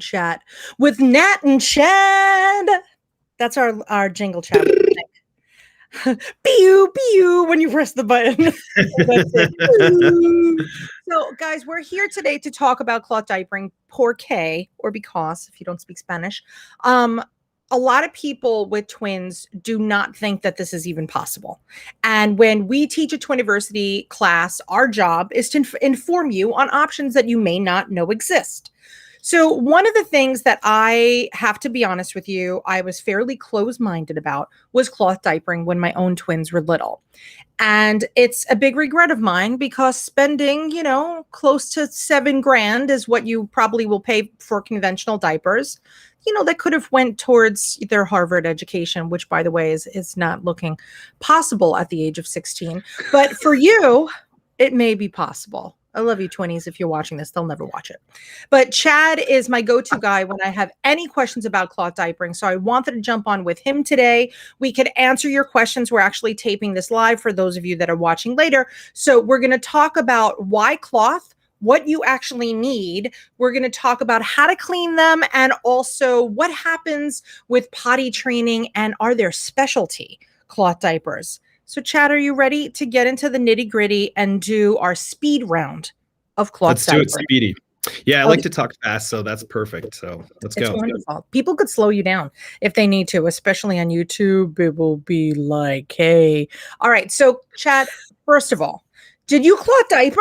Chat with Nat and Chad. That's our jingle, Chad. Pew pew when you press the button. That's it. So, guys, we're here today to talk about cloth diapering, porque, or because, if you don't speak Spanish. A lot of people with twins do not think that this is even possible. And when we teach a Twiniversity class, our job is to inform you on options that you may not know exist. So one of the things that I have to be honest with you, I was fairly closed-minded about was cloth diapering when my own twins were little. And it's a big regret of mine because spending, close to $7,000 is what you probably will pay for conventional diapers. That could have went towards their Harvard education, which, by the way, is not looking possible at the age of 16. But for you, it may be possible. I love you, Twinnies. If you're watching this, they'll never watch it. But Chad is my go-to guy when I have any questions about cloth diapering. So I wanted to jump on with him today. We could answer your questions. We're actually taping this live for those of you that are watching later. So we're going to talk about why cloth, what you actually need. We're going to talk about how to clean them and also what happens with potty training and are there specialty cloth diapers. So, Chad, are you ready to get into the nitty gritty and do our speed round of cloth diapering? Let's do it speedy. Yeah, I like to talk fast, so that's perfect. So let's go. It's wonderful. People could slow you down if they need to, especially on YouTube. It will be like, hey. All right. So, Chad, first of all, did you cloth diaper?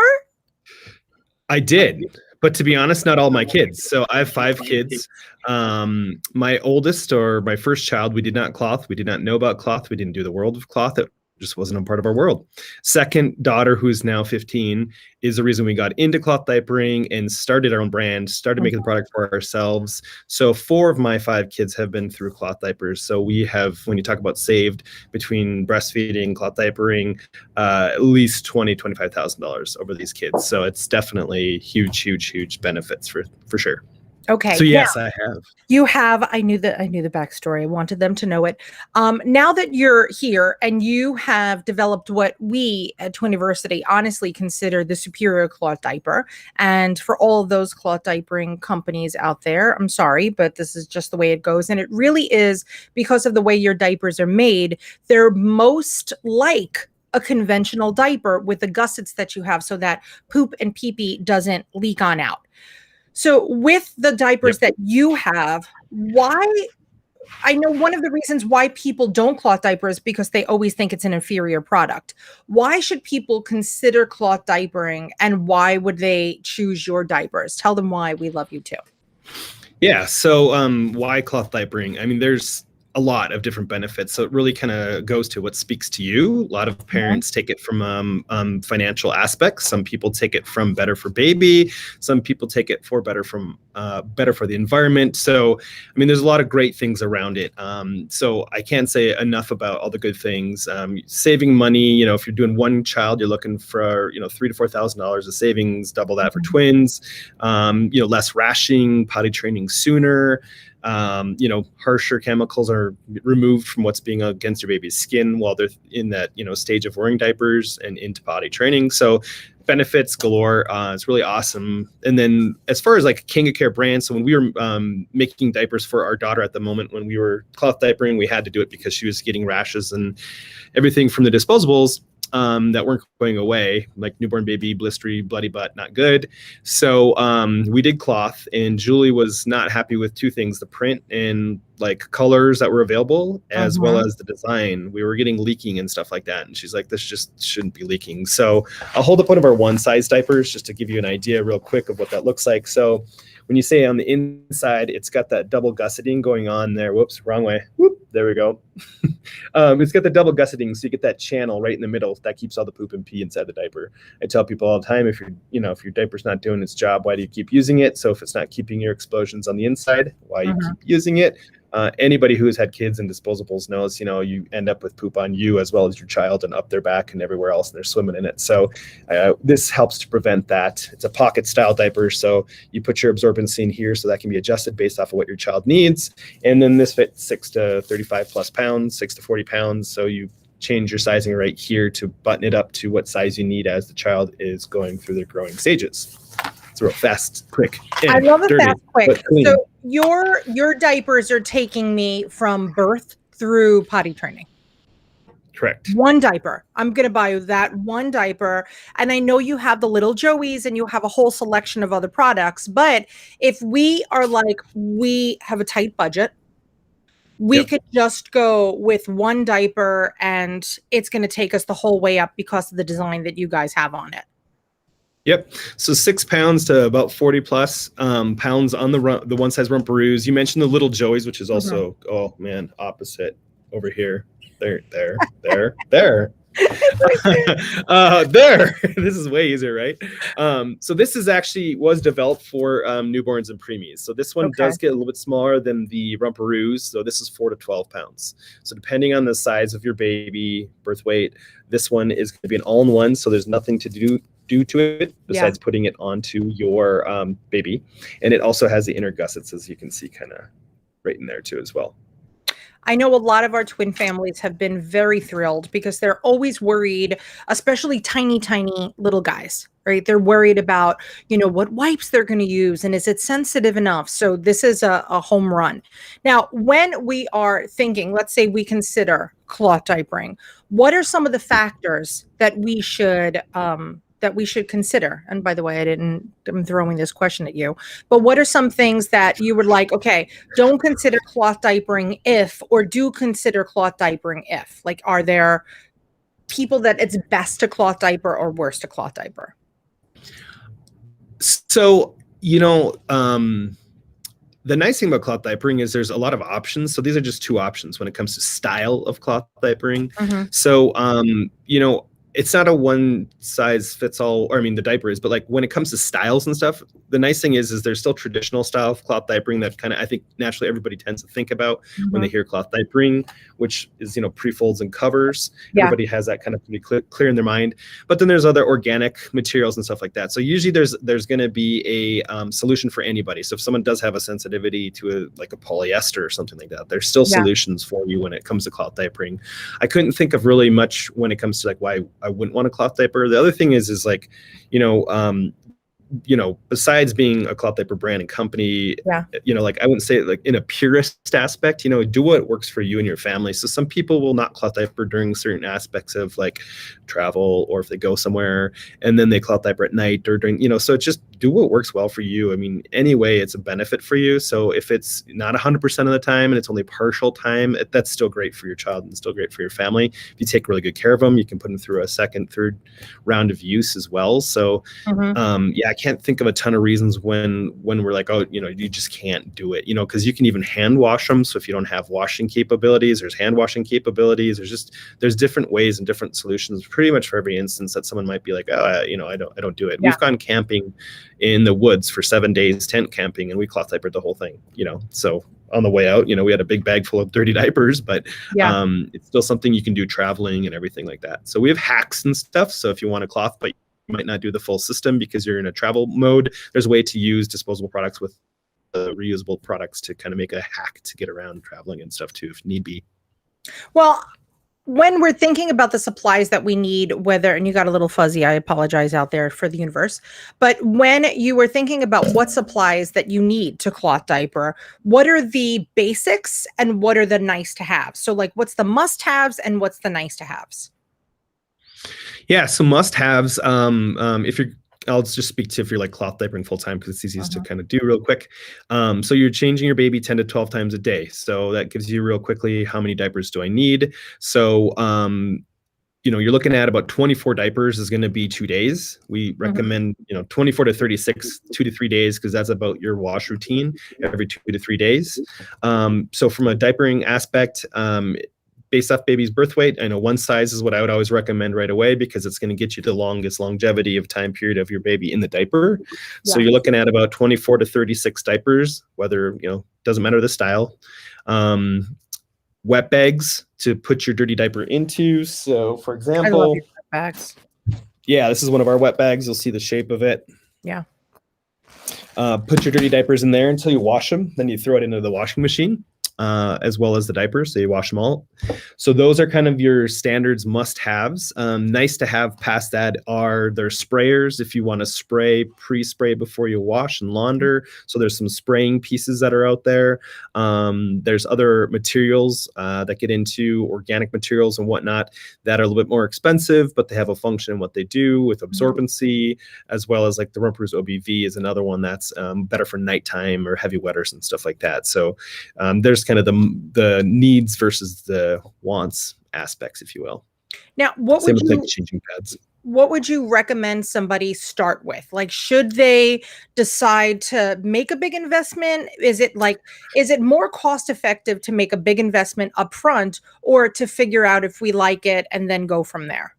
I did. But to be honest, not all my kids. So I have 5 kids. My oldest, or my first child, we did not cloth. We did not know about cloth. We didn't do the world of cloth. It just wasn't a part of our world. Second daughter, who's now 15, is the reason we got into cloth diapering and started our own brand, started making the product for ourselves. So 4 of my 5 kids have been through cloth diapers. So we have, when you talk about saved between breastfeeding, cloth diapering, at least $20,000, $25,000 over these kids. So it's definitely huge benefits for sure. Okay. So yes, now, I have. You have. I knew the backstory. I wanted them to know it. Now that you're here and you have developed what we at Twiniversity honestly consider the superior cloth diaper, and for all of those cloth diapering companies out there, I'm sorry, but this is just the way it goes. And it really is because of the way your diapers are made. They're most like a conventional diaper with the gussets that you have so that poop and pee-pee doesn't leak on out. So with the diapers that you have, I know one of the reasons why people don't cloth diapers because they always think it's an inferior product. Why should people consider cloth diapering and why would they choose your diapers? Tell them why. We love you too. Yeah. So why cloth diapering? I mean, there's a lot of different benefits. So it really kind of goes to what speaks to you. A lot of parents take it from financial aspects. Some people take it from better for baby. Some people take it for better for the environment. So, I mean, there's a lot of great things around it. So I can't say enough about all the good things. Saving money, if you're doing one child, you're looking for, $3,000 to $4,000 of savings, double that for twins, less rationing, potty training sooner. Harsher chemicals are removed from what's being against your baby's skin while they're in that, stage of wearing diapers and into potty training. So benefits galore. It's really awesome. And then as far as like King of Care brand, so when we were making diapers for our daughter at the moment, when we were cloth diapering, we had to do it because she was getting rashes and everything from the disposables that weren't going away, like newborn baby, blistery, bloody butt, not good. So we did cloth, and Julie was not happy with 2 things, the print and like colors that were available, as well as the design. We were getting leaking and stuff like that. And she's like, this just shouldn't be leaking. So I'll hold up one of our one size diapers just to give you an idea real quick of what that looks like. So when you say on the inside, it's got that double gusseting going on there. Whoops, wrong way. Whoop, there we go. It's got the double gusseting, so you get that channel right in the middle that keeps all the poop and pee inside the diaper. I tell people all the time, if your diaper's not doing its job, why do you keep using it? So if it's not keeping your explosions on the inside, why you keep using it? Anybody who has had kids and disposables knows, you end up with poop on you as well as your child and up their back and everywhere else, and they're swimming in it. So this helps to prevent that. It's a pocket style diaper. So you put your absorbency in here so that can be adjusted based off of what your child needs. And then this fits 6 to 35 plus pounds, 6 to 40 pounds. So you change your sizing right here to button it up to what size you need as the child is going through their growing stages. It's real fast, quick, I and love it dirty, fast, quick. but clean. So your diapers are taking me from birth through potty training. Correct. One diaper. I'm going to buy you that one diaper. And I know you have the little Joeys and you have a whole selection of other products. But if we are like, we have a tight budget, we Yep. could just go with one diaper and it's going to take us the whole way up because of the design that you guys have on it. Yep. So 6 pounds to about 40 plus pounds on the one size rumperoos. You mentioned the little Joeys, which is also, oh man, opposite over here. There. There. There. This is way easier, right? So this is actually was developed for newborns and preemies. So this one does get a little bit smaller than the rumperoos. So this is 4 to 12 pounds. So depending on the size of your baby, birth weight, this one is going to be an all-in-one. So there's nothing to do to it besides putting it onto your baby. And it also has the inner gussets, as you can see kind of right in there too as well. I know a lot of our twin families have been very thrilled because they're always worried, especially tiny, tiny little guys, right? They're worried about, you know, what wipes they're going to use and is it sensitive enough? So this is a home run. Now, when we are thinking, let's say we consider cloth diapering, what are some of the factors that we should consider? And by the way, I'm throwing this question at you, but what are some things that you would like, okay, don't consider cloth diapering if, or do consider cloth diapering if? Like, are there people that it's best to cloth diaper or worse to cloth diaper? So, you know, the nice thing about cloth diapering is there's a lot of options. So these are just 2 options when it comes to style of cloth diapering. So, you know, it's not a one size fits all, or I mean the diaper is, but like when it comes to styles and stuff, the nice thing is there's still traditional style of cloth diapering that kind of, I think naturally everybody tends to think about when they hear cloth diapering, which is, you know, pre-folds and covers. Everybody has that kind of pretty clear in their mind. But then there's other organic materials and stuff like that. So usually there's going to be a solution for anybody. So if someone does have a sensitivity to like a polyester or something like that, there's still solutions for you when it comes to cloth diapering. I couldn't think of really much when it comes to like why I wouldn't want a cloth diaper. The other thing is like, you know, besides being a cloth diaper brand and company, you know, like I wouldn't say like in a purist aspect, you know, do what works for you and your family. So some people will not cloth diaper during certain aspects of like travel, or if they go somewhere and then they cloth diaper at night or during, you know, so just do what works well for you. I mean, anyway, it's a benefit for you. So if it's not 100% of the time and it's only partial time, that's still great for your child and still great for your family. If you take really good care of them, you can put them through a second, third round of use as well. So yeah, I can't think of a ton of reasons when we're like, oh, you know, you just can't do it, you know, because you can even hand wash them. So if you don't have washing capabilities, there's hand washing capabilities. There's different ways and different solutions pretty much for every instance that someone might be like, oh, you know, I don't do it. We've gone camping in the woods for 7 days, tent camping, and we cloth diapered the whole thing, you know. So on the way out, you know, we had a big bag full of dirty diapers, but it's still something you can do traveling and everything like that. So we have hacks and stuff. So if you want a cloth, but you might not do the full system because you're in a travel mode, there's a way to use disposable products with reusable products to kind of make a hack to get around traveling and stuff too, if need be. Well, when we're thinking about the supplies that we need, and you got a little fuzzy, I apologize out there for the universe, but when you were thinking about what supplies that you need to cloth diaper, what are the basics and what are the nice to have? So like, what's the must-haves and what's the nice to haves? Yeah, so must-haves, if you're, I'll just speak to if you're like cloth diapering full time because it's easiest to kind of do real quick. So you're changing your baby 10 to 12 times a day. So that gives you real quickly how many diapers do I need. So you know, you're looking at about 24 diapers is going to be 2 days. We recommend, you know, 24 to 36, 2 to 3 days, because that's about your wash routine every 2 to 3 days. So from a diapering aspect, based off baby's birth weight, I know one size is what I would always recommend right away because it's going to get you the longest longevity of time period of your baby in the diaper. So you're looking at about 24 to 36 diapers, whether, you know, doesn't matter the style. Wet bags to put your dirty diaper into. So for example, I love your wet bags. Yeah, this is one of our wet bags. You'll see the shape of it. Yeah. Put your dirty diapers in there until you wash them. Then you throw it into the washing machine. as well as the diapers. So you wash them all. So those are kind of your standards must-haves. Nice to have past that are their sprayers if you want to pre-spray before you wash and launder. So there's some spraying pieces that are out there. There's other materials that get into organic materials and whatnot that are a little bit more expensive, but they have a function in what they do with absorbency, as well as like the Rumper's OBV is another one that's better for nighttime or heavy wetters and stuff like that. So there's kind of the needs versus the wants aspects, if you will. Now, Same with like changing pads. What would you recommend somebody start with? Like, should they decide to make a big investment? Is it more cost effective to make a big investment upfront, or to figure out if we like it and then go from there?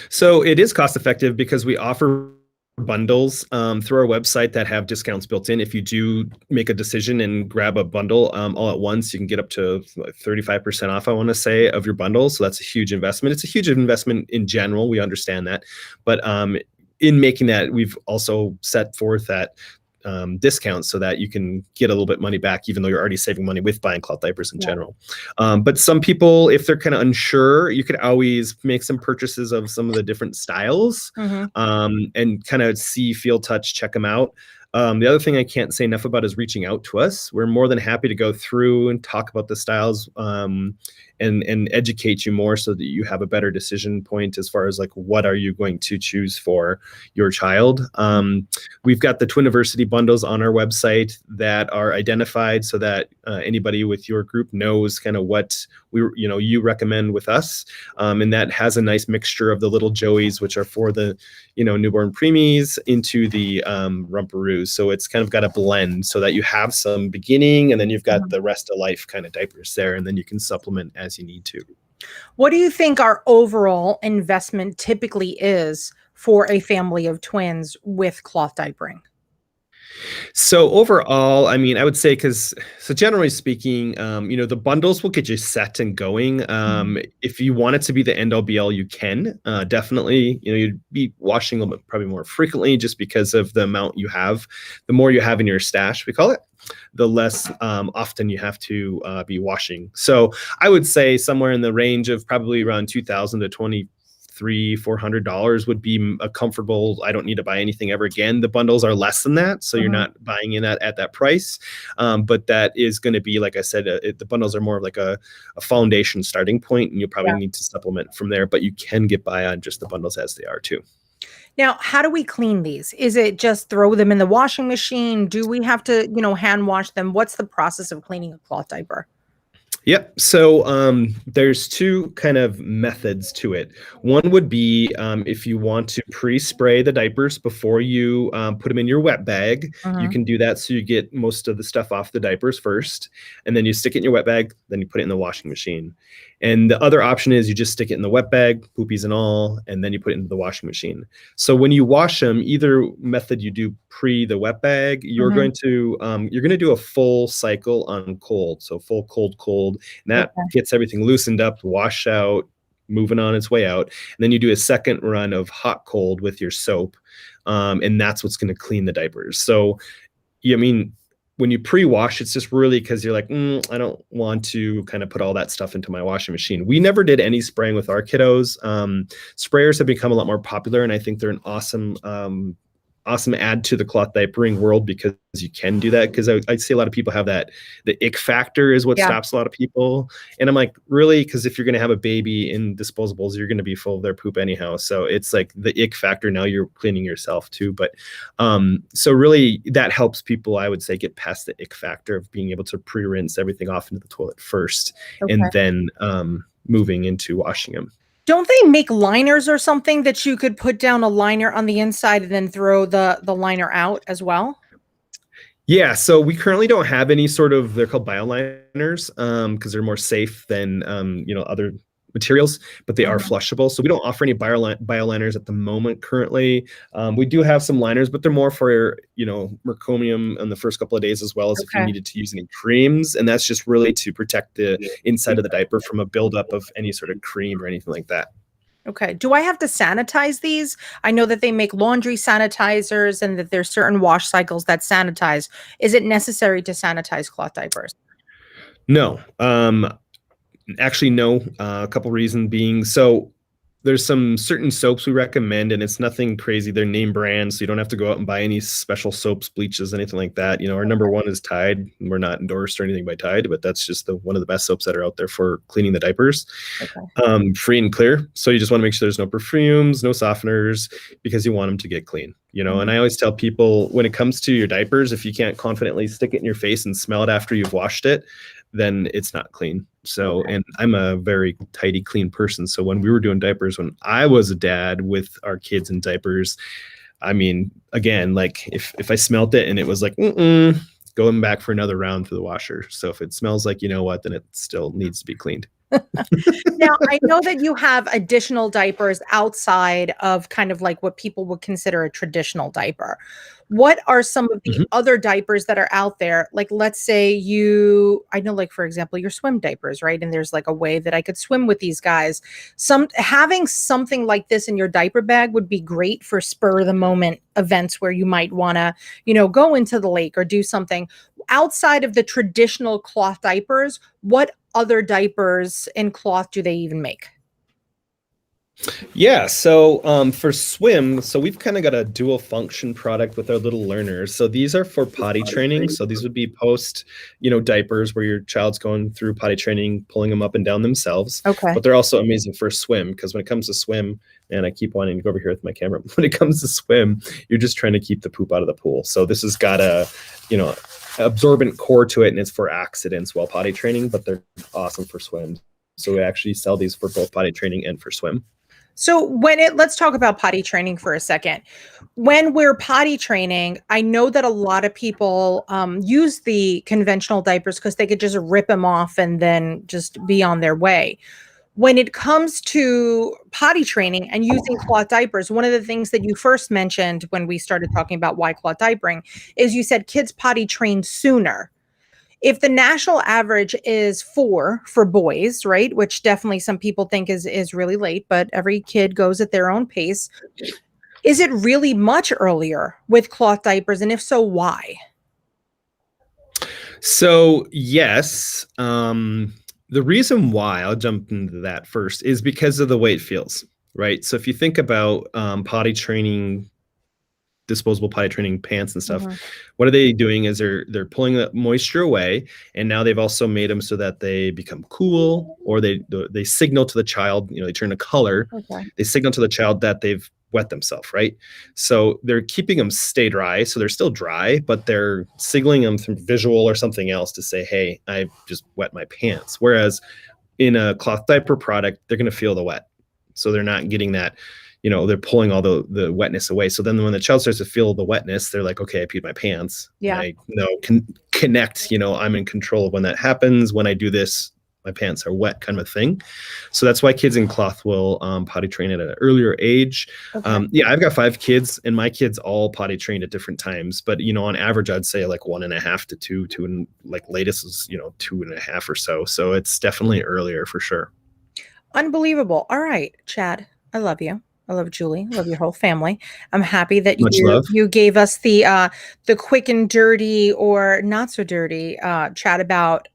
So it is cost effective because we offer bundles through our website that have discounts built in. If you do make a decision and grab a bundle all at once, you can get up to 35% off, I want to say, of your bundle. So that's a huge investment. It's a huge investment in general. We understand that. But in making that, we've also set forth that discounts so that you can get a little bit money back, even though you're already saving money with buying cloth diapers in general. But some people, if they're kind of unsure, you could always make some purchases of some of the different styles and kind of see, feel, touch, check them out. The other thing I can't say enough about is reaching out to us. We're more than happy to go through and talk about the styles and educate you more so that you have a better decision point as far as like what are you going to choose for your child. We've got the Twiniversity bundles on our website that are identified so that anybody with your group knows kind of what you recommend with us, and that has a nice mixture of the little Joeys, which are for the newborn preemies, into the Rumperoos. So it's kind of got a blend so that you have some beginning and then you've got the rest of life kind of diapers there, and then you can supplement as you need to. What do you think our overall investment typically is for a family of twins with cloth diapering? So overall, I mean, I would say generally speaking, the bundles will get you set and going. If you want it to be the end all be all, you can definitely, you'd be washing them probably more frequently just because of the amount you have. The more you have in your stash, we call it, the less often you have to be washing. So I would say somewhere in the range of probably around $2,000 to $400 would be a comfortable. I don't need to buy anything ever again. The bundles are less than that, so you're not buying in at that price. But that is going to be, like I said, the bundles are more of like a foundation starting point, and you probably need to supplement from there. But you can get by on just the bundles as they are too. Now, how do we clean these? Is it just throw them in the washing machine? Do we have to, hand wash them? What's the process of cleaning a cloth diaper? Yep. So there's two kind of methods to it. One would be if you want to pre-spray the diapers before you put them in your wet bag, you can do that so you get most of the stuff off the diapers first, and then you stick it in your wet bag, then you put it in the washing machine. And the other option is you just stick it in the wet bag, poopies and all, and then you put it into the washing machine. So when you wash them, either method you do pre the wet bag, you're going to do a full cycle on cold. So full cold, and that gets everything loosened up, washed out, moving on its way out. And then you do a second run of hot cold with your soap, and that's what's going to clean the diapers. So, when you pre-wash, it's just really because you're like, I don't want to kind of put all that stuff into my washing machine. We never did any spraying with our kiddos. Sprayers have become a lot more popular, and I think they're an awesome add to the cloth diapering world because you can do that. Because I see a lot of people have the ick factor is what stops a lot of people. And I'm like, really? Because if you're going to have a baby in disposables, you're going to be full of their poop anyhow. So it's like the ick factor. Now you're cleaning yourself too. But so really that helps people, I would say, get past the ick factor of being able to pre-rinse everything off into the toilet first and then moving into washing them. Don't they make liners or something that you could put down a liner on the inside and then throw the liner out as well? Yeah, so we currently don't have any they're called Bioliners because they're more safe than other materials, but they are flushable. So we don't offer any bioliners at the moment currently. We do have some liners, but they're more for meconium in the first couple of days, as well as if you needed to use any creams, and that's just really to protect the inside of the diaper from a buildup of any sort of cream or anything like that. Okay. Do I have to sanitize these? I know that they make laundry sanitizers and that there's certain wash cycles that sanitize. Is it necessary to sanitize cloth diapers? No. Actually, no. A couple reasons being, so there's some certain soaps we recommend, and it's nothing crazy. They're name brands, so you don't have to go out and buy any special soaps, bleaches, anything like that. Our number one is Tide. We're not endorsed or anything by Tide, but that's just one of the best soaps that are out there for cleaning the diapers. Okay. Free and clear. So you just want to make sure there's no perfumes, no softeners, because you want them to get clean. And I always tell people, when it comes to your diapers, if you can't confidently stick it in your face and smell it after you've washed it, then it's not clean. So, and I'm a very tidy, clean person. So when we were doing diapers, when I was a dad with our kids in diapers, I mean, again, like if I smelt it and it was like, going back for another round through the washer. So if it smells like, then it still needs to be cleaned. Now, I know that you have additional diapers outside of kind of like what people would consider a traditional diaper. What are some of the other diapers that are out there? Like, let's say I know, like, for example, your swim diapers, right? And there's like a way that I could swim with these guys. Having something like this in your diaper bag would be great for spur of the moment events where you might want to, go into the lake or do something. Outside of the traditional cloth diapers, what other diapers in cloth do they even make? Yeah, so for swim, so we've kind of got a dual function product with our little learners. So these are for potty training. So these would be post, diapers where your child's going through potty training, pulling them up and down themselves. Okay. But they're also amazing for swim, because when it comes to swim, and I keep wanting to go over here with my camera, when it comes to swim, you're just trying to keep the poop out of the pool. So this has got a, absorbent core to it, and it's for accidents while potty training, but they're awesome for swim. So we actually sell these for both potty training and for swim. So let's talk about potty training for a second. When we're potty training, I know that a lot of people use the conventional diapers because they could just rip them off and then just be on their way. When it comes to potty training and using cloth diapers, one of the things that you first mentioned when we started talking about why cloth diapering is you said kids potty train sooner. If the national average is 4 for boys, right, which definitely some people think is really late, but every kid goes at their own pace. Is it really much earlier with cloth diapers? And if so, why? So yes, the reason why, I'll jump into that first, is because of the way it feels, right? So if you think about potty training, disposable potty training pants and stuff, what are they doing is they're pulling the moisture away, and now they've also made them so that they become cool, or they signal to the child, they turn a color. They signal to the child that they've wet themselves, right? So they're keeping them stay dry, so they're still dry, but they're signaling them through visual or something else to say, hey, I just wet my pants. Whereas in a cloth diaper product, they're going to feel the wet, so they're not getting that, they're pulling all the wetness away. So then when the child starts to feel the wetness, they're like, okay, I peed my pants. Yeah. And I can connect, I'm in control of when that happens. When I do this, my pants are wet, kind of a thing. So that's why kids in cloth will potty train at an earlier age. Yeah, I've got 5 kids, and my kids all potty trained at different times. But, on average, I'd say like 1.5 to 2, and like latest is, 2.5 or so. So it's definitely earlier for sure. Unbelievable. All right, Chad, I love you. I love Julie. I love your whole family. I'm happy that Much love. you gave us the quick and dirty or not so dirty chat about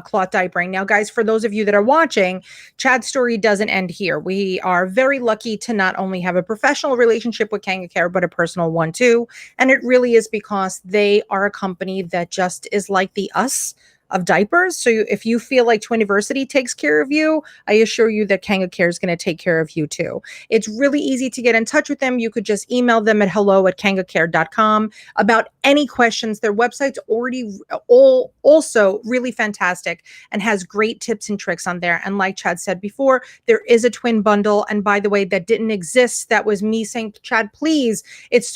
cloth diapering. Now, guys, for those of you that are watching, Chad's story doesn't end here. We are very lucky to not only have a professional relationship with Kanga Care, but a personal one too. And it really is because they are a company that just is like the us of diapers. So if you feel like Twiniversity takes care of you, I assure you that Kanga Care is going to take care of you too. It's really easy to get in touch with them. You could just email them at hello@kangacare.com about any questions. Their website's already also really fantastic and has great tips and tricks on there. And like Chad said before, there is a twin bundle. And by the way, that didn't exist. That was me saying, Chad, please,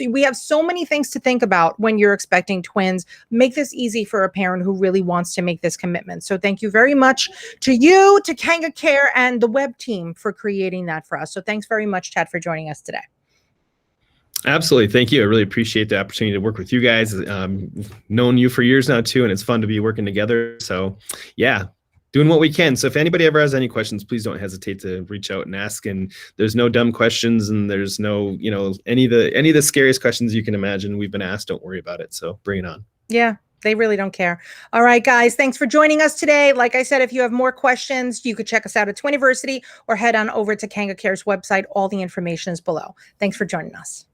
we have so many things to think about when you're expecting twins. Make this easy for a parent who really wants to make this commitment. So thank you very much to you, to Kanga Care, and the web team for creating that for us. So thanks very much, Chad, for joining us today. Absolutely. Thank you. I really appreciate the opportunity to work with you guys. Known you for years now too, and it's fun to be working together. So yeah, doing what we can. So if anybody ever has any questions, please don't hesitate to reach out and ask. And there's no dumb questions, and there's no, any of the scariest questions you can imagine we've been asked. Don't worry about it. So bring it on. Yeah. They really don't care. All right, guys, thanks for joining us today. Like I said, if you have more questions, you could check us out at Twiniversity or head on over to Kanga Care's website. All the information is below. Thanks for joining us.